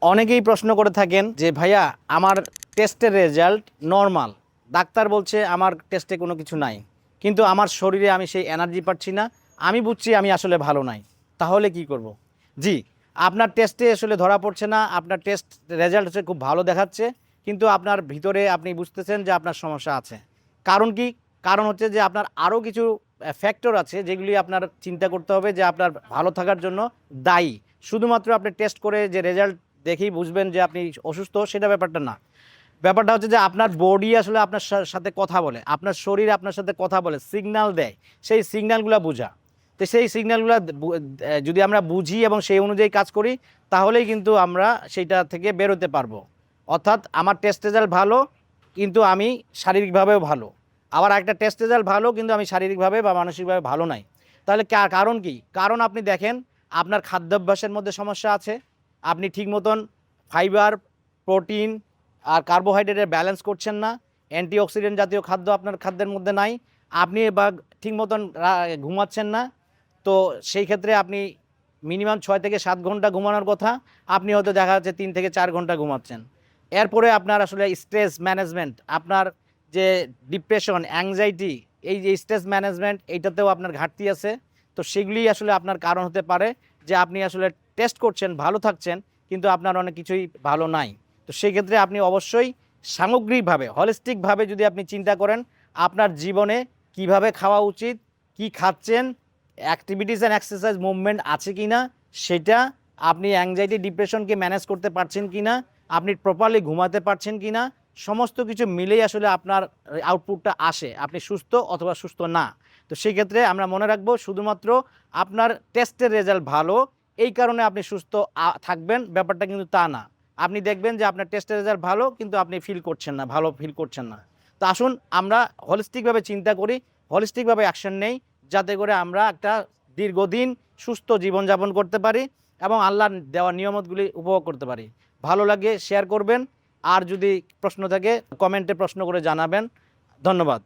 অনেকেই প্রশ্ন করে থাকেন যে ভাইয়া আমার টেস্টের রেজাল্ট নর্মাল, ডাক্তার বলছে আমার টেস্টে কোনো কিছু নাই, কিন্তু আমার শরীরে আমি সেই এনার্জি পাচ্ছি না, আমি বুঝছি আমি আসলে ভালো নাই, তাহলে কি করব? জি, আপনার টেস্টে আসলে ধরা পড়ছে না, আপনার টেস্ট রেজাল্ট হচ্ছে খুব ভালো দেখাচ্ছে, কিন্তু আপনার ভিতরে আপনি বুঝতেছেন যে আপনার সমস্যা আছে। কারণ কি? কারণ হচ্ছে যে আপনার আরও কিছু ফ্যাক্টর আছে যেগুলি আপনার চিন্তা করতে হবে, যে আপনার ভালো থাকার জন্য দায়ী। শুধুমাত্র আপনি টেস্ট করে যে রেজাল্ট দেখেই বুঝবেন যে আপনি অসুস্থ, সেটা ব্যাপারটা না। ব্যাপারটা হচ্ছে যে আপনার বডি আসলে আপনার সাথে কথা বলে, আপনার শরীর আপনার সাথে কথা বলে, সিগন্যাল দেয়, সেই সিগন্যালগুলো বোঝা। তো সেই সিগন্যালগুলো যদি আমরা বুঝি এবং সেই অনুযায়ী কাজ করি, তাহলেই কিন্তু আমরা সেইটা থেকে বেরোতে পারবো। অর্থাৎ আমার টেস্ট রেজাল্ট ভালো, কিন্তু আমি শারীরিকভাবেও ভালো। আবার একটা টেস্ট রেজাল্ট ভালো, কিন্তু আমি শারীরিকভাবে বা মানসিকভাবে ভালো নাই। তাহলে কারণ কি? কারণ আপনি দেখেন, আপনার খাদ্যাভ্যাসের মধ্যে সমস্যা আছে। আপনি ঠিক মতন ফাইবার, প্রোটিন আর কার্বোহাইড্রেটের ব্যালেন্স করছেন না। অ্যান্টিঅক্সিডেন্ট জাতীয় খাদ্য আপনার খাদ্যের মধ্যে নাই। আপনি বা ঠিক মতন ঘুমাচ্ছেন না। তো সেই ক্ষেত্রে আপনি মিনিমাম 6 থেকে 7 ঘন্টা ঘুমানোর কথা, আপনি হয়তো দেখা যাচ্ছে 3 থেকে 4 ঘন্টা ঘুমাচ্ছেন। এরপরে আপনার আসলে স্ট্রেস ম্যানেজমেন্ট, আপনার যে ডিপ্রেশন, অ্যাংজাইটি, এই যে স্ট্রেস ম্যানেজমেন্ট, এইটাতেও আপনার ঘাটতি আছে। তো সেগুলি আসলে আপনার কারণ হতে পারে যে আপনি আসলে টেস্ট করছেন, ভালো থাকছেন, কিন্তু আপনার অনেক কিছুই ভালো নাই। তো সেক্ষেত্রে আপনি অবশ্যই সামগ্রিকভাবে, হলিস্টিকভাবে যদি আপনি চিন্তা করেন আপনার জীবনে কিভাবে খাওয়া উচিত, কি খাচ্ছেন, অ্যাক্টিভিটিস অ্যান্ড এক্সারসাইজ মুভমেন্ট আছে কি না, সেটা আপনি অ্যাংজাইটি ডিপ্রেশনকে ম্যানেজ করতে পারছেন কি না, আপনি প্রপারলি ঘুমাতে পারছেন কি না, সমস্ত কিছু মিলেই আসলে আপনার আউটপুটটা আসে, আপনি সুস্থ অথবা সুস্থ না। তো সেক্ষেত্রে আমরা মনে রাখবো, শুধুমাত্র আপনার টেস্টের রেজাল্ট ভালো এই কারণে আপনি সুস্থ থাকবেন, ব্যাপারটা কিন্তু তা না। আপনি দেখবেন যে আপনার টেস্টের রেজাল্ট ভালো, কিন্তু আপনি ফিল করছেন না, ভালো ফিল করছেন না। তো আসুন আমরা হলিস্টিকভাবে চিন্তা করি, হলিস্টিকভাবে অ্যাকশন নেই, যাতে করে আমরা একটা দীর্ঘদিন সুস্থ জীবনযাপন করতে পারি এবং আল্লাহর দেওয়া নিয়ামতগুলি উপভোগ করতে পারি। ভালো লাগে শেয়ার করবেন, আর যদি প্রশ্ন থাকে কমেন্টে প্রশ্ন করে জানাবেন। ধন্যবাদ।